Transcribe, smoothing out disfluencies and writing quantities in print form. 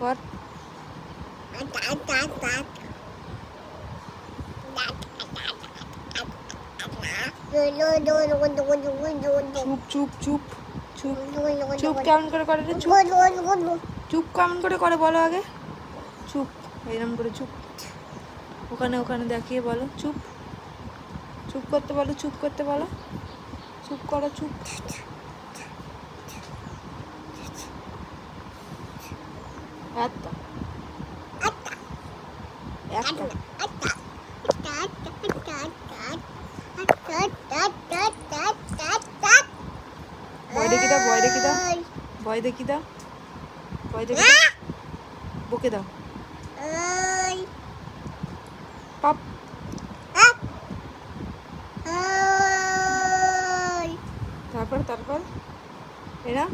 কর। চুপ চুপ চুপ চুপ চুপ কেমন করে করে রে? চুপ চুপ কেমন করে করে বলো আগে। চুপ এরকম করে চুপ। ওখানে ওখানে দেখিয়ে বলো চুপ। চুপ করতে বলো, চুপ করতে বলো, চুপ করো চুপ। একটা একটা ভয় দেখি দাও, ভয় দেখি দাও, ভয় দেখি দাও, ভয় দেখি দাও, বকে দাও। পাপ তারপর তারপর এরা